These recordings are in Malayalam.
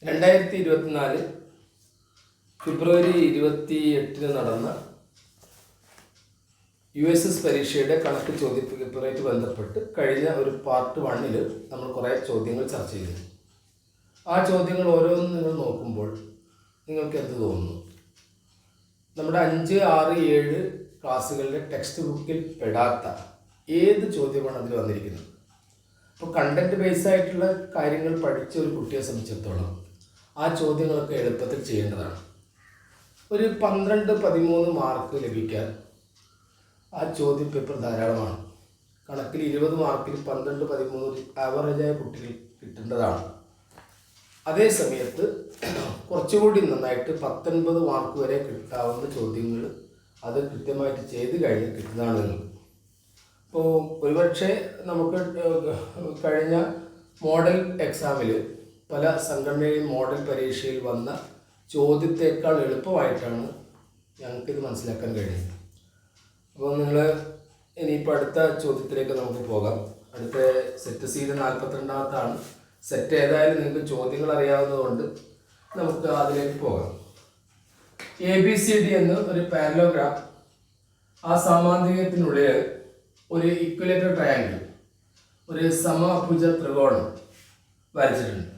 2024 ഫെബ്രുവരി 28 നടന്ന USS പരീക്ഷയുടെ കണക്ക് ചോദ്യപേപ്പറുമായിട്ട് ബന്ധപ്പെട്ട് കഴിഞ്ഞ ഒരു പാർട്ട് 1 നമ്മൾ കുറേ ചോദ്യങ്ങൾ ചർച്ച ചെയ്തു. ആ ചോദ്യങ്ങൾ ഓരോന്നും നിങ്ങൾ നോക്കുമ്പോൾ നിങ്ങൾക്ക് എന്ത് തോന്നുന്നു? നമ്മുടെ 5, 6, 7 ക്ലാസ്സുകളിലെ ടെക്സ്റ്റ് ബുക്കിൽ പെടാത്ത ഏത് ചോദ്യമാണ് അതിൽ വന്നിരിക്കുന്നത്? അപ്പോൾ കണ്ടൻറ്റ് ബേസ് ആയിട്ടുള്ള കാര്യങ്ങൾ പഠിച്ച ഒരു കുട്ടിയെ സംബന്ധിച്ചിടത്തോളം ആ ചോദ്യങ്ങളൊക്കെ എളുപ്പത്തിൽ ചെയ്യേണ്ടതാണ്. ഒരു 12-13 മാർക്ക് ലഭിക്കാൻ ആ ചോദ്യ പേപ്പർ ധാരാളമാണ്. കണക്കിൽ 20 മാർക്കിൽ 12-13 ആവറേജായ കുട്ടികൾ കിട്ടേണ്ടതാണ്. അതേ സമയത്ത് കുറച്ചുകൂടി നന്നായിട്ട് 19 മാർക്ക് വരെ കിട്ടാവുന്ന ചോദ്യങ്ങൾ അത് കൃത്യമായിട്ട് ചെയ്ത് കഴിഞ്ഞ് കിട്ടുന്നതാണ് നിങ്ങൾക്ക്. അപ്പോൾ ഒരുപക്ഷെ നമുക്ക് കഴിഞ്ഞ മോഡൽ എക്സാമിൽ പല സംഘടനയും മോഡൽ പരീക്ഷയിൽ വന്ന ചോദ്യത്തേക്കാൾ എളുപ്പമായിട്ടാണ് ഞങ്ങൾക്കിത് മനസ്സിലാക്കാൻ കഴിയുന്നത്. അപ്പോൾ നിങ്ങൾ ഇനിയിപ്പോൾ അടുത്ത ചോദ്യത്തിലേക്ക് നമുക്ക് പോകാം. അടുത്ത സെറ്റ് സീഡ് 42ാമത്താണ്. സെറ്റ് ഏതായാലും നിങ്ങൾക്ക് ചോദ്യങ്ങൾ അറിയാവുന്നതുകൊണ്ട് നമുക്ക് അതിലേക്ക് പോകാം. ABCD എന്ന് ഒരു പാരലോഗ്രാം, ആ സാമാന്തരികത്തിനുള്ളിൽ ഒരു ഇക്വലേറ്റർ ട്രയാങ്കിൾ, ഒരു സമഭുജ ത്രികോണം വരച്ചിട്ടുണ്ട്.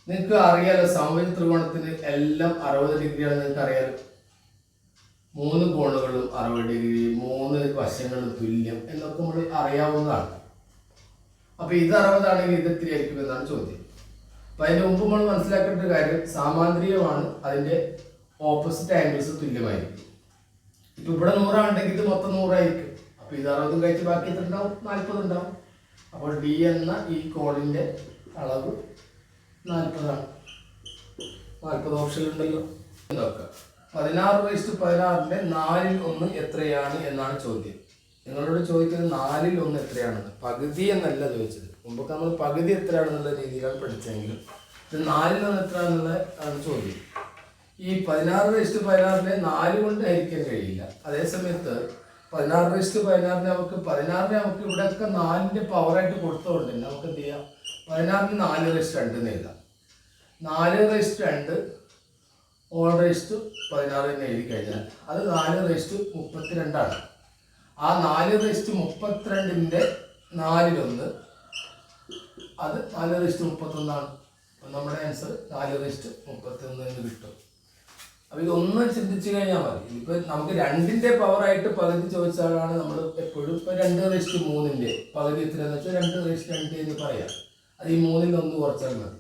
നിങ്ങൾക്ക് അറിയാലോ, സമഭുജ ത്രികോണത്തിന് എല്ലാം 60 ഡിഗ്രിയാണ്. നിങ്ങൾക്ക് അറിയാലോ, 3 കോണുകളും 60 ഡിഗ്രി, 3 വശങ്ങളും തുല്യം എന്നൊക്കെ നമ്മൾ അറിയാവുന്നതാണ്. അപ്പോൾ ഇത് 60 ആണെങ്കിൽ ഇത് എത്ര ആയിരിക്കും എന്നാണ് ചോദ്യം. അപ്പോൾ അതിൻ്റെ മുമ്പ് നമ്മൾ മനസ്സിലാക്കേണ്ട ഒരു കാര്യം, സാമാന്തരികമാണ്, അതിൻ്റെ ഓപ്പോസിറ്റ് ആംഗിൾസ് തുല്യമായിരിക്കും. ഇപ്പോൾ ഇവിടെ 100 ആണെങ്കിൽ ഇത് മൊത്തം 100 ആയിരിക്കും. അപ്പോൾ ഇത് 60 കഴിച്ച് ബാക്കി എത്ര ഉണ്ടാവും? 40 ഉണ്ടാവും. അപ്പോൾ D എന്ന ഈ കോണിൻ്റെ അളവ് 40ആണ്. 40 ഓപ്ഷൻ ഉണ്ടല്ലോ. നോക്കാം. 16:16 4/1 എത്രയാണ് എന്നാണ് ചോദ്യം. നിങ്ങളോട് ചോദിക്കുന്നത് 4/1 എത്രയാണെന്ന്, പകുതി എന്നല്ല ചോദിച്ചത്. മുമ്പൊക്കെ നമ്മൾ പകുതി എത്രയാണെന്നുള്ള രീതിയിലാണ് പഠിച്ചെങ്കിലും ഇത് 4/1 എത്രയാണെന്നുള്ളതാണ് ചോദ്യം. ഈ 16:16 4 കൊണ്ട് ഹരിക്കാൻ കഴിയില്ല. അതേസമയത്ത് 16:16 നമുക്ക് ഇവിടെയൊക്കെ 4ന്റെ പവറായിട്ട് കൊടുത്തുകൊണ്ട് നമുക്ക് എന്ത് ചെയ്യാം? 16 4/2 എന്ന് എഴുതാം. 4/2 16 എന്ന് എഴുതി കഴിഞ്ഞാൽ അത് 4/32ആണ്. ആ 4/32ന്റെ 4/1 അത് 4/31ആണ്. നമ്മുടെ ആൻസർ 4/31 എന്ന് കിട്ടും. അപ്പോൾ ഇതൊന്ന് ചിന്തിച്ചു കഴിഞ്ഞാൽ മതി. ഇപ്പം നമുക്ക് 2ന്റെ പവറായിട്ട് പകുതി ചോദിച്ചാലാണ് നമ്മൾ എപ്പോഴും ഇപ്പോൾ 2/3ന്റെ പകുതി എത്രയാണെന്ന് വെച്ചാൽ 2/2 എന്ന് പറയാം. അത് ഈ 3ൽ 1 കുറച്ചാൽ മതി.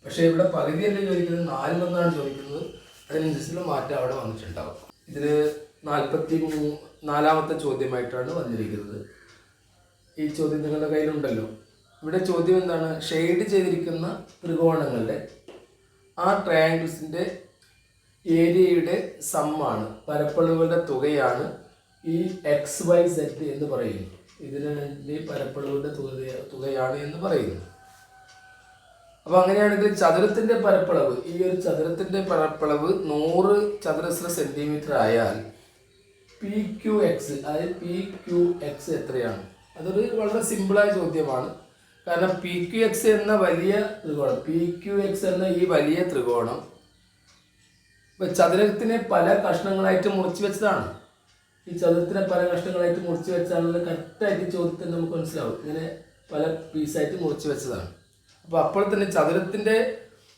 പക്ഷേ ഇവിടെ പകുതിയല്ലേ ചോദിക്കുന്നത്, 4/1 ചോദിക്കുന്നത്. അതിനനുസരിച്ചുള്ള മാറ്റം അവിടെ വന്നിട്ടുണ്ടാവും. ഇതിൽ 44ാമത്തെ ചോദ്യമായിട്ടാണ് വന്നിരിക്കുന്നത്. ഈ ചോദ്യം നിങ്ങളുടെ കയ്യിലുണ്ടല്ലോ. ഇവിടെ ചോദ്യം എന്താണ്? ഷെയ്ഡ് ചെയ്തിരിക്കുന്ന ത്രികോണങ്ങളുടെ ആ ട്രയാങ്കിൾസിൻ്റെ ഏരിയയുടെ സമ്മാണ്, പരപ്പളവുകളുടെ തുകയാണ് ഈ XYZ എന്ന് പറയുന്നു. ഇതിൻ്റെ പരപ്പളവുകളുടെ തുകയാണ് എന്ന് പറയുന്നു. അപ്പോൾ അങ്ങനെയാണെങ്കിൽ ചതുരത്തിൻ്റെ പരപ്പളവ്, ഈ ഒരു ചതുരത്തിൻ്റെ പരപ്പളവ് 100 ചതുരശ്ര സെൻറ്റിമീറ്റർ ആയാൽ PQX, അതായത് PQX എത്രയാണ്? അതൊരു വളരെ സിമ്പിളായ ചോദ്യമാണ്. കാരണം PQX എന്ന വലിയ ത്രികോണം, PQX എന്ന ഈ വലിയ ത്രികോണം ചതുരത്തിനെ പല കഷ്ണങ്ങളായിട്ട് മുറിച്ച് വെച്ചതാണ്. ഈ ചതുരത്തിനെ പല കഷ്ണങ്ങളായിട്ട് മുറിച്ച് വെച്ചാൽ കറക്റ്റായിട്ട് ചോദ്യത്തിന് നമുക്ക് മനസ്സിലാവും. ഇങ്ങനെ പല പീസായിട്ട് മുറിച്ച് വെച്ചതാണ്. അപ്പോൾ തന്നെ ചതുരത്തിൻ്റെ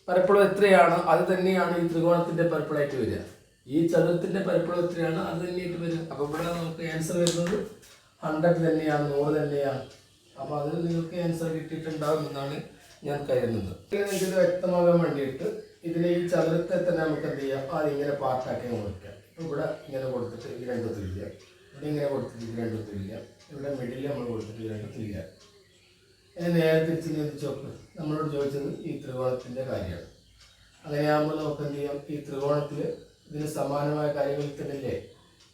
പരപ്പളവ് എത്രയാണ് അത് തന്നെയാണ് ഈ ത്രികോണത്തിൻ്റെ പരപ്പളവായിട്ട് വരിക. ഈ ചതുരത്തിൻ്റെ പരപ്പളവ് എത്രയാണ് അത് തന്നെയായിട്ട് വരിക. അപ്പോൾ ഇവിടെ നമുക്ക് ആൻസർ വരുന്നത് 100 തന്നെയാണ്, 100 തന്നെയാണ്. അപ്പോൾ അത് നിങ്ങൾക്ക് ആൻസർ കിട്ടിയിട്ടുണ്ടാകും എന്നാണ് ഞാൻ കരുതുന്നത്. ഇതിൽ വ്യക്തമാകാൻ വേണ്ടിയിട്ട് ഇതിലെ ഈ ചതുരത്തെ തന്നെ നമുക്ക് എന്ത് ചെയ്യാം? അതിങ്ങനെ പാർട്ടാക്കി മുറിക്കാം. ഇപ്പോൾ ഇവിടെ ഇങ്ങനെ കൊടുത്തിട്ട് ഇത് 2 തുല്യം, ഇവിടെ ഇങ്ങനെ കൊടുത്തിട്ട് ഇത് 2 തുല്യം, ഇവിടെ മിഡിൽ നമ്മൾ കൊടുത്തിട്ട് ഇത് 2 തുല്യം. നേരെ തിരിച്ച് ചോക്ക് നമ്മളോട് ചോദിച്ചത് ഈ ത്രികോണത്തിൻ്റെ കാര്യമാണ്. അങ്ങനെയാകുമ്പോൾ നമുക്ക് എന്ത് ചെയ്യാം? ഈ ത്രികോണത്തിൽ ഇതിന് സമാനമായ കാര്യങ്ങൾ തന്നെയല്ലേ.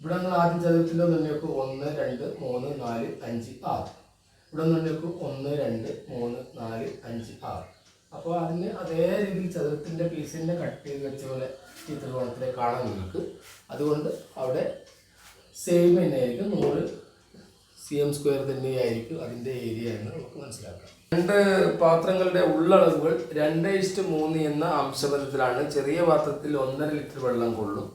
ഇവിടെ നമ്മൾ ആദ്യം ചതുരത്തിൻ്റെ നിർണ്ണയിക്കും 1, 2, 3, 4, 5, 6. ഇവിടെ നിർണ്ണയിക്കും 1, 2, 3, 4, 5, 6. അപ്പോൾ അതിന് അതേ രീതിയിൽ ചതുരത്തിൻ്റെ പീസിനെ കട്ട് ചെയ്ത് വെച്ച പോലെ ഈ ത്രികോണത്തിലെ കാണാൻ നിങ്ങൾക്ക്. അതുകൊണ്ട് അവിടെ സെയിം തന്നെയായിരിക്കും, 100 cm² തന്നെയായിരിക്കും അതിൻ്റെ ഏരിയ എന്ന് നമുക്ക് മനസ്സിലാക്കാം. രണ്ട് പാത്രങ്ങളുടെ ഉള്ളളവുകൾ 2:3 എന്ന അംശബന്ധത്തിലാണ്. ചെറിയ പാത്രത്തിൽ 1.5 ലിറ്റർ വെള്ളം കൊള്ളും,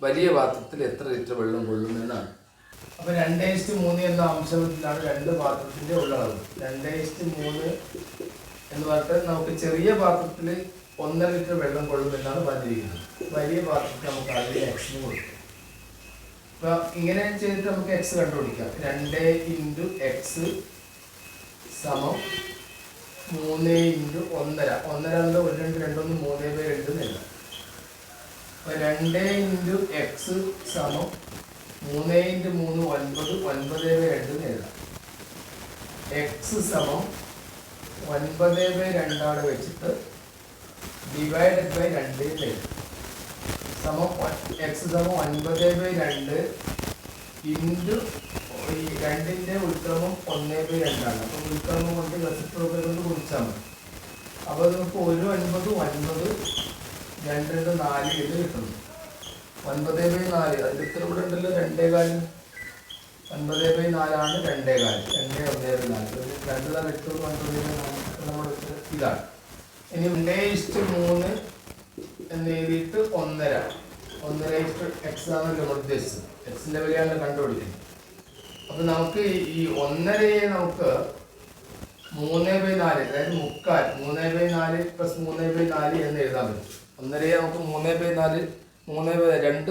വലിയ പാത്രത്തിൽ എത്ര ലിറ്റർ വെള്ളം കൊള്ളും എന്നാണ്. അപ്പോൾ 2:3 എന്ന അംശബന്ധത്തിലാണ് രണ്ട് പാത്രത്തിൻ്റെ ഉള്ളളവ്. 2:3 എന്ന് പറഞ്ഞാൽ നമുക്ക് ചെറിയ പാത്രത്തിൽ 1.5 ലിറ്റർ വെള്ളം കൊള്ളും എന്നാണ് പറഞ്ഞിരിക്കുന്നത്. വലിയ പാത്രത്തിൽ നമുക്ക് അതിൽ എക്സിന് കൊടുക്കും. അപ്പോൾ ഇങ്ങനെ ചെയ്തിട്ട് നമുക്ക് എക്സ് കണ്ടുപിടിക്കാം. 2 × x സമം 3 × 1.5. 1.5 1 2 2 1 3/2 എഴുതാം. അപ്പോൾ 2 × x സമം 3 × 3 9 9/2 എഴുതാം. x സമം 9/2 വെച്ചിട്ട് ഡിവൈഡഡ് ബൈ 2 എഴുതാം. സമം x സമം 9/2 ഇൻറ്റു ഈ 2ൻ്റെ ഉൽക്രമം 1/2 ആണ്. അപ്പോൾ ഉൽക്രമം കൊണ്ട് റെസിപ്രോക്കൽ കൊണ്ട് കുറിച്ചാൽ മതി. അപ്പോൾ നമുക്ക് 1 9 9 2 2 4 എന്ന് കിട്ടുന്നു. 9/4 അതിൻ്റെ ഉത്തരം ഇവിടെ ഉണ്ടല്ലോ, 2.25. 9/4 ആണ് 2.25. 2 1/4 2 8 9/4 നമ്മുടെ ഉത്തരം ഇതാണ്. ഇനി 2:3 എന്ന് എഴുതിയിട്ട് 1.5 x ആണല്ലോ നമ്മൾ ഉദ്ദേശിച്ചത്. എക്സിൻ്റെ വിലയാണ് കണ്ടുപിടിക്കുന്നത്. അപ്പോൾ നമുക്ക് ഈ 1.5 നമുക്ക് 3/4 അതായത് മുക്കാൽ 3/4 + 3/4 എന്ന് എഴുതാൻ പറ്റും. 1.5 നമുക്ക് 3/4 2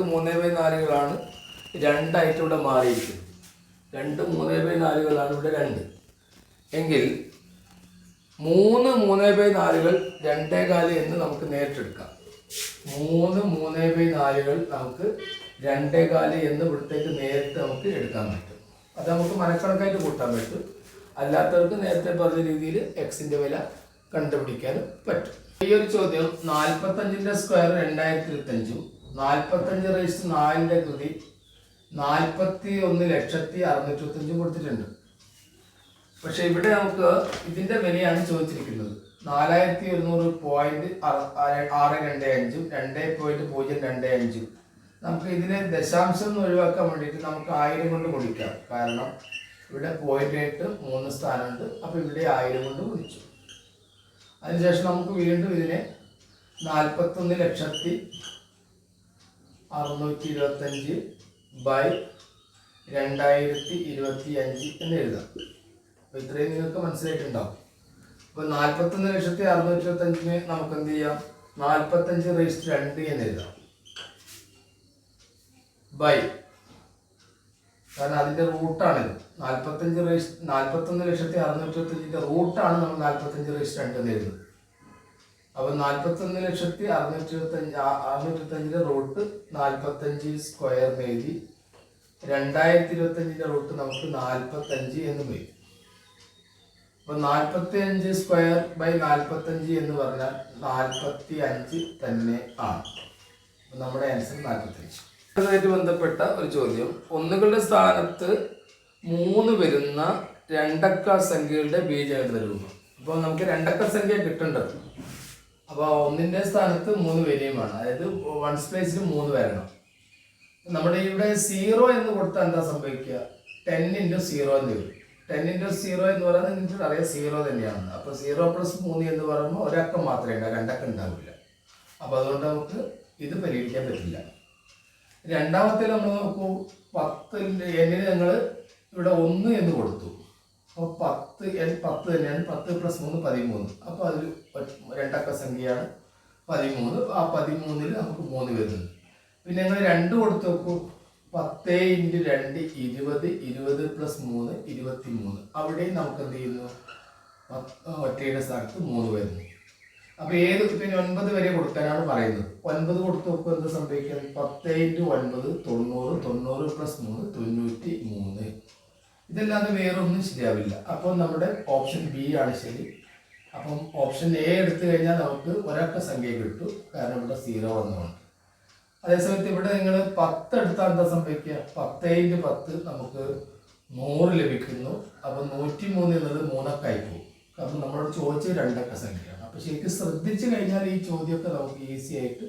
3/4 2ആയിട്ട് ഇവിടെ മാറിയിരിക്കുന്നത്. 2 3/4 ഇവിടെ 2 എങ്കിൽ 3 3/4 2.25 എന്ന് നമുക്ക് നേരിട്ടെടുക്കാം. 3 3/4 നമുക്ക് 2.25 എന്ന് ഇവിടത്തേക്ക് നേരിട്ട് നമുക്ക് എടുക്കാൻ പറ്റും. അത് നമുക്ക് മനക്കണക്കായിട്ട് കൂട്ടാൻ പറ്റും. അല്ലാത്തവർക്ക് നേരത്തെ പറഞ്ഞ രീതിയിൽ എക്സിൻ്റെ വില കണ്ടുപിടിക്കാനും പറ്റും. ഈ ഒരു ചോദ്യം 45ൻ്റെ സ്ക്വയർ 2025, 45/4 കൃതി 41,625,000 കൊടുത്തിട്ടുണ്ട്. പക്ഷെ ഇവിടെ നമുക്ക് ഇതിൻ്റെ വിലയാണ് ചോദിച്ചിരിക്കുന്നത്. 4100.625 2.025. നമുക്ക് ഇതിനെ ദശാംശം എന്ന് ഒഴിവാക്കാൻ വേണ്ടിയിട്ട് നമുക്ക് 1000 കൊണ്ട് ഗുണിക്കാം. കാരണം ഇവിടെ 0.8 3 സ്ഥാനമുണ്ട്. അപ്പോൾ ഇവിടെ 1000 കൊണ്ട് ഗുണിച്ചു. അതിനുശേഷം നമുക്ക് വീണ്ടും ഇതിനെ 41,625/2025 എന്ന് എഴുതാം. അപ്പോൾ ഇത്രയും നിങ്ങൾക്ക് മനസ്സിലായിട്ടുണ്ടാവും. അപ്പോൾ 41,625,000 നമുക്ക് എന്ത് ചെയ്യാം, 45/2 എന്ന് എഴുതാം. ബൈ, കാരണം അതിൻ്റെ റൂട്ടാണിത്. 41,625,000 റൂട്ടാണ് നമ്മൾ 45/2 എന്ന് എഴുതുന്നത്. അപ്പോൾ 41,625,000 റൂട്ട് 45 സ്ക്വയർ എഴുതി 2025 റൂട്ട് നമുക്ക് 45 എന്നും എഴുതി. അപ്പോൾ 45 സ്ക്വയർ ബൈ 45 എന്ന് പറഞ്ഞാൽ 45 തന്നെ ആണ്. അപ്പോൾ നമ്മുടെ ആൻസർ 45. അതുമായിട്ട് ബന്ധപ്പെട്ട ഒരു ചോദ്യം, ഒന്നുകളുടെ സ്ഥാനത്ത് 3 വരുന്ന രണ്ടക്ക സംഖ്യകളുടെ ബീജഗണിത രൂപം. അപ്പോൾ നമുക്ക് രണ്ടക്ക സംഖ്യ കിട്ടേണ്ടത്. അപ്പോൾ 1ൻ്റെ സ്ഥാനത്ത് 3 വരികയുമാണ്. അതായത് 1's പ്ലേസിൽ 3 വരണം. നമ്മുടെ ഇവിടെ 0 എന്ന് കൊടുത്താൽ എന്താ സംഭവിക്കുക, 10 × 0 എന്ന് വരും. 10 × 0 എന്ന് പറയുന്നത് നിങ്ങൾക്ക് അറിയാം 0 തന്നെയാണ്. അപ്പോൾ 0 + 3 എന്ന് പറയുമ്പോൾ ഒരക്കം മാത്രമേ ഉണ്ടാവും, രണ്ടക്കം ഉണ്ടാവില്ല. അപ്പോൾ അതുകൊണ്ട് നമുക്ക് ഇത് പരിഹരിക്കാൻ പറ്റില്ല. രണ്ടാമത്തെ നമ്മൾ നോക്കൂ, 10ൻ്റെ n ഞങ്ങൾ ഇവിടെ 1 എന്ന് കൊടുത്തു. അപ്പോൾ 10 തന്നെയാണ്. 10 + 3 13. അപ്പോൾ അതിൽ രണ്ടക്ക സംഖ്യയാണ് 13. ആ 13ൽ നമുക്ക് 3 വരുന്നുണ്ട്. പിന്നെ ഞങ്ങൾ 2 കൊടുത്ത് നോക്കൂ, 10 × 2 20, 20 + 3 23. അവിടെയും നമുക്ക് എന്ത് ചെയ്യുന്നു, ഒറ്റയുടെ സ്ഥാനത്ത് 3 വരുന്നു. അപ്പോൾ ഏത് പിന്നെ 9 വരെ കൊടുക്കാനാണ് പറയുന്നത്. 9 കൊടുത്ത് നോക്കുക എന്ത് സംഭവിക്കും, 10 × 9 90, 90 + 3 93. ഇതല്ലാതെ വേറൊന്നും ശരിയാവില്ല. അപ്പോൾ നമ്മുടെ ഓപ്ഷൻ ബി ആണ് ശരി. അപ്പം ഓപ്ഷൻ എ എടുത്തു കഴിഞ്ഞാൽ നമുക്ക് ഒരക്ക സംഖ്യ കിട്ടും, കാരണം ഇവിടെ 0 വന്നുകൊണ്ട്. അതേസമയത്ത് ഇവിടെ നിങ്ങൾ 10 എടുത്താൽ എന്താ സംഭവിക്കുക, 10 × 10 നമുക്ക് 100 ലഭിക്കുന്നു. അപ്പം 103 എന്നത് 3 അക്കമായി പോകും. കാരണം നമ്മളോട് ചോദിച്ചത് രണ്ടക്ക സംഖ്യയാണ്. അപ്പോൾ ശരിക്കും ശ്രദ്ധിച്ചു കഴിഞ്ഞാൽ ഈ ചോദ്യമൊക്കെ നമുക്ക് ഈസി ആയിട്ട്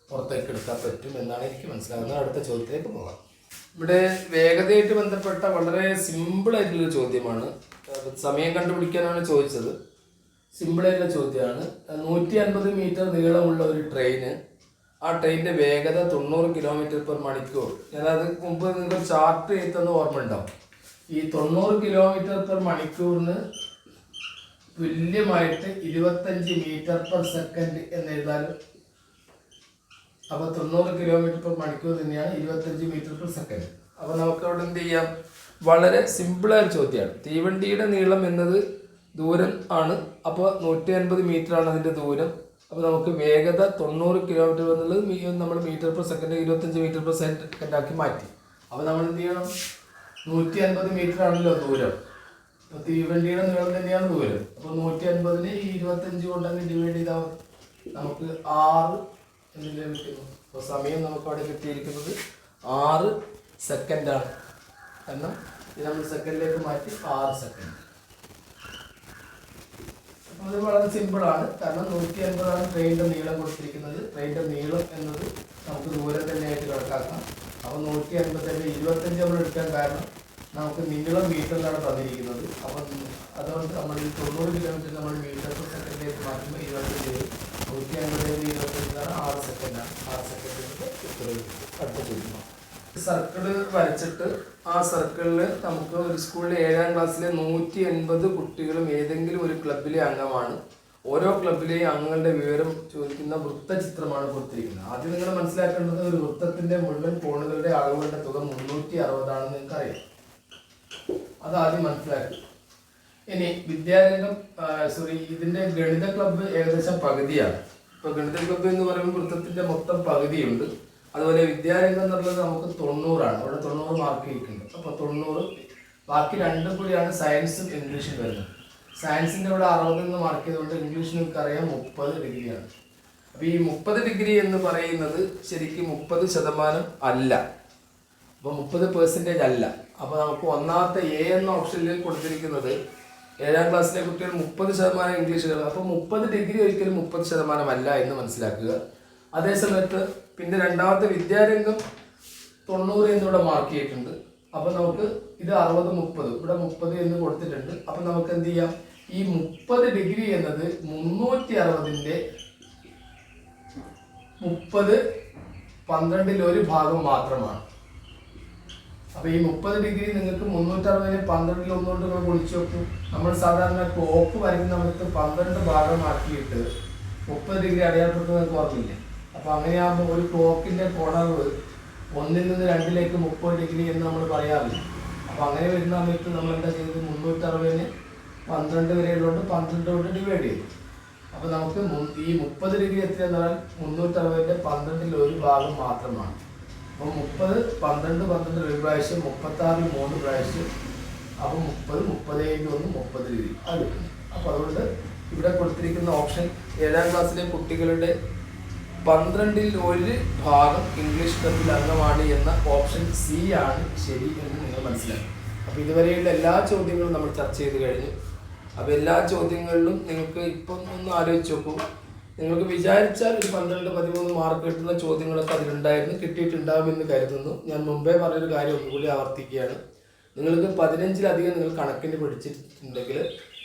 പുറത്തേക്ക് എടുക്കാൻ പറ്റും എന്നാണ് എനിക്ക് മനസ്സിലാകുന്നത്. അടുത്ത ചോദ്യത്തിലേക്ക് പോകാം. ഇവിടെ വേഗതയായിട്ട് ബന്ധപ്പെട്ട വളരെ സിമ്പിളായിട്ടുള്ളൊരു ചോദ്യമാണ്. സമയം കണ്ടുപിടിക്കാനാണ് ചോദിച്ചത്. സിമ്പിളായിട്ടുള്ള ചോദ്യമാണ്. 150 മീറ്റർ നീളമുള്ള ഒരു ട്രെയിന്, ആ ട്രെയിനിൻ്റെ വേഗത 90 km/മണിക്കൂർ. ഞാനത് മുമ്പ് നിങ്ങൾക്ക് ചാർട്ട് ചെയ്തെന്ന് ഓർമ്മ ഉണ്ടാവും. ഈ 90 km/മണിക്കൂറിന് തുല്യമായിട്ട് 25 മീറ്റർ/സെക്കൻഡ് എന്ന് എഴുതാനും. അപ്പോൾ 90 km/മണിക്കൂർ തന്നെയാണ് 25 മീറ്റർ/സെക്കൻഡ്. അപ്പോൾ നമുക്ക് അവിടെ എന്ത് ചെയ്യാം? വളരെ സിമ്പിളായ ചോദ്യമാണ്. തീവണ്ടിയുടെ നീളം എന്നത് ദൂരം ആണ്. അപ്പോൾ 150 മീറ്ററാണ് അതിൻ്റെ ദൂരം. അപ്പോൾ നമുക്ക് വേഗത 90 km എന്നുള്ളത് നമ്മൾ മീറ്റർ/സെക്കൻഡ് 25 മീറ്റർ/സെക്കൻഡ് ആക്കി മാറ്റി. അപ്പോൾ നമ്മൾ എന്ത് ചെയ്യണം? 150 മീറ്റർ ആണല്ലോ ദൂരം. അപ്പോൾ തീവണ്ടിയുടെ നീളം തന്നെയാണ് ദൂരം. അപ്പോൾ 150നെ ഈ 25 കൊണ്ടങ്ങ് ഡിവൈഡ് ചെയ്താൽ നമുക്ക് 6 എന്ന് ലഭിക്കുന്നു. അപ്പോൾ സമയം നമുക്ക് അവിടെ കിട്ടിയിരിക്കുന്നത് 6 സെക്കൻഡാണ്. കാരണം ഇത് നമ്മൾ സെക്കൻഡിലേക്ക് മാറ്റി 6 സെക്കൻഡ്. അപ്പോൾ അത് വളരെ സിമ്പിളാണ്. കാരണം 150ആണ് ട്രെയിനിൻ്റെ നീളം കൊടുത്തിരിക്കുന്നത്. ട്രെയിനിൻ്റെ നീളം എന്നത് നമുക്ക് ദൂരം തന്നെയായിട്ട് കണക്കാക്കാം. അപ്പോൾ 150 25 നമ്മൾ എടുക്കാൻ കാരണം നമുക്ക് നീളം മീറ്ററിലാണ് തന്നിരിക്കുന്നത്. അപ്പം അതുകൊണ്ട് നമ്മൾ 90 km നമ്മൾ മീറ്റർ/സെക്കൻഡിലേക്ക് മാറ്റുമ്പോൾ 25 150 6 സെക്കൻഡാണ്. 6 സെക്കൻഡിൻ്റെ ഉത്തരവ്. അടുത്ത ചോദ്യം. സർക്കിള് വരച്ചിട്ട് ആ സർക്കിളിൽ നമുക്ക് ഒരു സ്കൂളിലെ 7ാം ക്ലാസ്സിലെ 180 കുട്ടികളും ഏതെങ്കിലും ഒരു ക്ലബിലെ അംഗമാണ്. ഓരോ ക്ലബിലെയും അംഗങ്ങളുടെ വിവരം ചോദിക്കുന്ന വൃത്തചിത്രമാണ് കൊടുത്തിരിക്കുന്നത്. ആദ്യം നിങ്ങൾ മനസ്സിലാക്കേണ്ടത് ഒരു വൃത്തത്തിന്റെ മുഴുവൻ കോണുകളുടെ അളവുകളുടെ തുക 360 ആണെന്ന് നിങ്ങൾക്ക് അറിയാം. അതാദ്യം മനസ്സിലാക്കി. ഇനി വിദ്യാരംഗം ഇതിന്റെ ഗണിത ക്ലബ്ബ് ഏകദേശം പകുതിയാണ്. ഇപ്പൊ ഗണിത ക്ലബ്ബ് എന്ന് പറയുമ്പോൾ വൃത്തത്തിന്റെ മൊത്തം പകുതിയുണ്ട്. അതുപോലെ വിദ്യാരംഗം എന്നുള്ളത് നമുക്ക് 90ആണ്. അവിടെ 90 മാർക്ക് ചെയ്തിട്ടുണ്ട്. അപ്പോൾ 90, ബാക്കി രണ്ടും കൂടിയാണ് സയൻസും ഇംഗ്ലീഷും വരുന്നത്. സയൻസിൻ്റെ ഇവിടെ 60 മാർക്ക് ചെയ്തുകൊണ്ട് ഇംഗ്ലീഷിന് നമുക്കറിയാം 30 ഡിഗ്രിയാണ്. അപ്പോൾ ഈ 30 ഡിഗ്രി എന്ന് പറയുന്നത് ശരിക്കും 30% അല്ല. അപ്പോൾ 30% അല്ല. അപ്പോൾ നമുക്ക് ഒന്നാമത്തെ എ എന്ന ഓപ്ഷനിൽ കൊടുത്തിരിക്കുന്നത് 7ാം ക്ലാസ്സിലെ കുട്ടികൾ 30% ഇംഗ്ലീഷ്. അപ്പോൾ 30 ഡിഗ്രി ഒരിക്കലും 30% അല്ല എന്ന് മനസ്സിലാക്കുക. അതേസമയത്ത് പിന്നെ രണ്ടാമത്തെ വിദ്യാരംഗം 90 എന്നിവിടെ മാർക്ക് ചെയ്തിട്ടുണ്ട്. അപ്പോൾ നമുക്ക് ഇത് 60 30 ഇവിടെ 30 എന്ന് കൊടുത്തിട്ടുണ്ട്. അപ്പം നമുക്ക് എന്ത് ചെയ്യാം? ഈ 30 ഡിഗ്രി എന്നത് 360ന്റെ 30 12ൽ ഒരു ഭാഗം മാത്രമാണ്. അപ്പോൾ ഈ 30 ഡിഗ്രി നിങ്ങൾക്ക് 360നെ 12ൽ ഒന്നുകൊണ്ട് നിങ്ങൾ പൊളിച്ചു വെക്കും. നമ്മൾ സാധാരണ ക്ലോക്ക് വരയ്ക്കുന്ന സമയത്ത് 12 ഭാഗമാക്കിയിട്ട് 30 ഡിഗ്രി അടയാളപ്പെടുത്തുന്നത് നിങ്ങൾക്ക് ഓർമ്മയില്ല. അപ്പോൾ അങ്ങനെയാകുമ്പോൾ ഒരു ക്ലോക്കിൻ്റെ കോണളവ് 1ൽ നിന്ന് 2ലേക്ക് 30 ഡിഗ്രി എന്ന് നമ്മൾ പറയാറില്ല. അപ്പോൾ അങ്ങനെ വരുന്ന സമയത്ത് നമ്മൾ എന്താ ചെയ്തത്? 360നെ 12 വരെയുള്ളതുകൊണ്ട് 12 കൊണ്ട് ഡിവൈഡ് ചെയ്തു. അപ്പോൾ നമുക്ക് ഈ 30 ഡിഗ്രി എത്രയെന്ന് പറഞ്ഞാൽ 360ന്റെ 12ൽ ഒരു ഭാഗം മാത്രമാണ്. അപ്പോൾ 30 12 12 ഒരു പ്രാവശ്യം 36 3 പ്രാവശ്യം. അപ്പോൾ 30 30 30 ഡിഗ്രി അത് കിട്ടുന്നു. അപ്പോൾ അതുകൊണ്ട് ഇവിടെ കൊടുത്തിരിക്കുന്ന ഓപ്ഷൻ 7ാം ക്ലാസ്സിലെ കുട്ടികളുടെ 12ൽ ഒരു ഭാഗം ഇംഗ്ലീഷ് ക്ലബിൽ അംഗമാണ് എന്ന ഓപ്ഷൻ സി ആണ് ശരി എന്ന് നിങ്ങൾ മനസ്സിലാക്കും. അപ്പോൾ ഇതുവരെയുള്ള എല്ലാ ചോദ്യങ്ങളും നമ്മൾ ചർച്ച ചെയ്ത് കഴിഞ്ഞു. അപ്പോൾ എല്ലാ ചോദ്യങ്ങളിലും നിങ്ങൾക്ക് ഇപ്പം ഒന്ന് ആലോചിച്ച് നോക്കൂ. നിങ്ങൾക്ക് വിചാരിച്ചാൽ ഒരു 12 13 മാർക്ക് കിട്ടുന്ന ചോദ്യങ്ങളൊക്കെ അതിലുണ്ടായിരുന്നു, കിട്ടിയിട്ടുണ്ടാകുമെന്ന് കരുതുന്നു. ഞാൻ മുമ്പേ പറഞ്ഞൊരു കാര്യം ഒന്നുകൂടി ആവർത്തിക്കുകയാണ്. നിങ്ങൾക്ക് 15ലധികം നിങ്ങൾ കണക്കിന് പഠിച്ചിട്ടുണ്ടെങ്കിൽ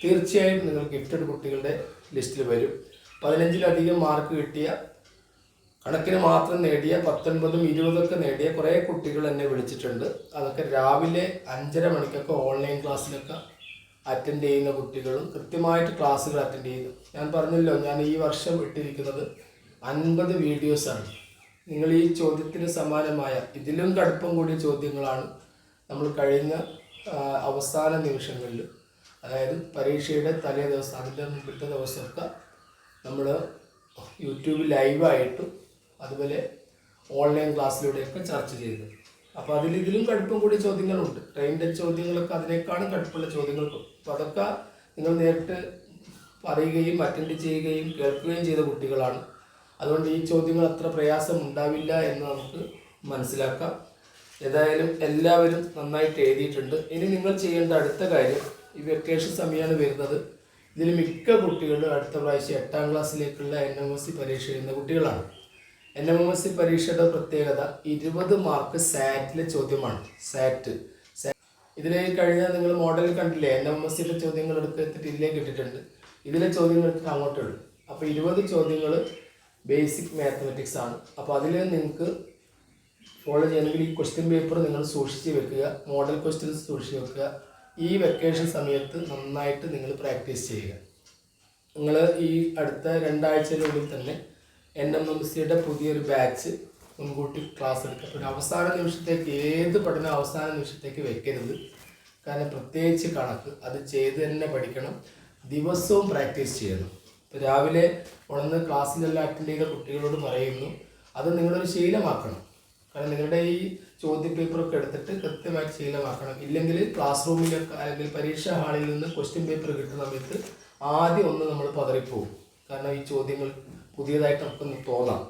തീർച്ചയായും നിങ്ങൾ ഗിഫ്റ്റഡ് കുട്ടികളുടെ ലിസ്റ്റിൽ വരും. 15ലധികം മാർക്ക് കിട്ടിയ, കണക്കിന് മാത്രം നേടിയ 19 20 നേടിയ കുറേ കുട്ടികൾ എന്നെ വിളിച്ചിട്ടുണ്ട്. അതൊക്കെ രാവിലെ 5:30 മണിക്കൊക്കെ ഓൺലൈൻ ക്ലാസ്സിലൊക്കെ അറ്റൻഡ് ചെയ്യുന്ന കുട്ടികളും കൃത്യമായിട്ട് ക്ലാസ്സുകൾ അറ്റൻഡ് ചെയ്യുന്നു. ഞാൻ പറഞ്ഞല്ലോ, ഞാൻ ഈ വർഷം ഇട്ടിരിക്കുന്നത് 50 വീഡിയോസാണ്. നിങ്ങൾ ഈ ചോദ്യത്തിന് സമാനമായ ഇതിലും കടുപ്പം കൂടിയ ചോദ്യങ്ങളാണ് നമ്മൾ കഴിഞ്ഞ അവസാന നിമിഷങ്ങളിൽ, അതായത് പരീക്ഷയുടെ തലേ ദിവസം അതിൻ്റെ മുമ്പത്തെ ദിവസമൊക്കെ നമ്മൾ യൂട്യൂബ് ലൈവായിട്ടും അതുപോലെ ഓൺലൈൻ ക്ലാസ്സിലൂടെയൊക്കെ ചർച്ച ചെയ്തു. അപ്പോൾ ഇതിലും കടുപ്പം കൂടിയ ചോദ്യങ്ങളുണ്ട്. ട്രെയിനിൻ്റെ ചോദ്യങ്ങളൊക്കെ അതിനേക്കാളും കടുപ്പുള്ള ചോദ്യങ്ങൾക്ക്. അപ്പോൾ അതൊക്കെ നിങ്ങൾ നേരിട്ട് പറയുകയും അറ്റൻഡ് ചെയ്യുകയും കേൾക്കുകയും ചെയ്ത കുട്ടികളാണ്. അതുകൊണ്ട് ഈ ചോദ്യങ്ങൾ അത്ര പ്രയാസം ഉണ്ടാവില്ല എന്ന് നമുക്ക് മനസ്സിലാക്കാം. ഏതായാലും എല്ലാവരും നന്നായിട്ട് എഴുതിയിട്ടുണ്ട്. ഇനി നിങ്ങൾ ചെയ്യേണ്ട അടുത്ത കാര്യം, ഈ വെക്കേഷൻ സമയമാണ് വരുന്നത്. ഇതിൽ മിക്ക കുട്ടികളും അടുത്ത പ്രാവശ്യം 8ാം ക്ലാസ്സിലേക്കുള്ള NMSC പരീക്ഷ എഴുതുന്ന കുട്ടികളാണ്. NMMSC പരീക്ഷയുടെ പ്രത്യേകത 20 മാർക്ക് സാറ്റിലെ ചോദ്യമാണ്. സാറ്റ് ഇതിലെ കഴിഞ്ഞാൽ നിങ്ങൾ മോഡൽ കണ്ടില്ലേ, NMMSCയുടെ ചോദ്യങ്ങൾ എടുത്തിട്ട് ഇതിലേക്ക് ഇട്ടിട്ടുണ്ട്. ഇതിലെ ചോദ്യങ്ങൾ എടുത്തിട്ട് അങ്ങോട്ട് ഇടും. അപ്പോൾ 20 ചോദ്യങ്ങൾ ബേസിക് മാത്തമാറ്റിക്സ് ആണ്. അപ്പോൾ അതിൽ നിങ്ങൾക്ക് ഫോളോ ചെയ്യണമെങ്കിൽ ഈ ക്വസ്റ്റ്യൻ പേപ്പർ നിങ്ങൾ സൂക്ഷിച്ച് വെക്കുക, മോഡൽ ക്വസ്റ്റ്യൻസ് സൂക്ഷിച്ച് വെക്കുക. ഈ വെക്കേഷൻ സമയത്ത് നന്നായിട്ട് നിങ്ങൾ പ്രാക്ടീസ് ചെയ്യുക. നിങ്ങൾ ഈ അടുത്ത 2 ആഴ്ചയിനുള്ളിൽ തന്നെ NMMSCയുടെ പുതിയൊരു ബാച്ച് മുൻകൂട്ടി ക്ലാസ് എടുക്കുക. പിന്നെ അവസാന നിമിഷത്തേക്ക് ഏത് പഠനം അവസാന നിമിഷത്തേക്ക് വെക്കരുത്. കാരണം പ്രത്യേകിച്ച് കണക്ക് അത് ചെയ്ത് തന്നെ പഠിക്കണം, ദിവസവും പ്രാക്ടീസ് ചെയ്യണം. ഇപ്പോൾ രാവിലെ ഉണർന്ന് ക്ലാസ്സിലെല്ലാം അറ്റൻഡ് ചെയ്ത കുട്ടികളോട് പറയുന്നു, അത് നിങ്ങളൊരു ശീലമാക്കണം. കാരണം നിങ്ങളുടെ ഈ ചോദ്യ പേപ്പറൊക്കെ എടുത്തിട്ട് കൃത്യമായിട്ട് ശീലമാക്കണം. ഇല്ലെങ്കിൽ ക്ലാസ് റൂമിലൊക്കെ അല്ലെങ്കിൽ പരീക്ഷാ ഹാളിൽ നിന്ന് ക്വസ്റ്റ്യൻ പേപ്പർ കിട്ടുന്ന സമയത്ത് ആദ്യം ഒന്ന് നമ്മൾ പതറിപ്പോവും. കാരണം ഈ ചോദ്യങ്ങൾ പുതിയതായിട്ട് നമുക്കൊന്ന് തോന്നാം.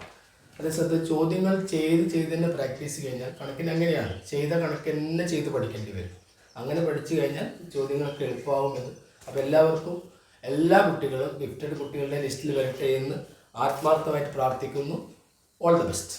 അതേസമയത്ത് ചോദ്യങ്ങൾ ചെയ്ത് തന്നെ പ്രാക്ടീസ് കഴിഞ്ഞാൽ കണക്കിന് അങ്ങനെയാണ്, ചെയ്ത കണക്ക് തന്നെ ചെയ്ത് പഠിക്കേണ്ടി വരും. അങ്ങനെ പഠിച്ചു കഴിഞ്ഞാൽ ചോദ്യങ്ങളൊക്കെ എളുപ്പമാകുമെന്ന്. അപ്പോൾ എല്ലാവർക്കും, എല്ലാ കുട്ടികളും ഗിഫ്റ്റഡ് കുട്ടികളുടെ ലിസ്റ്റിൽ വരട്ടെ എന്ന് ആത്മാർത്ഥമായിട്ട് പ്രാർത്ഥിക്കുന്നു. All the best.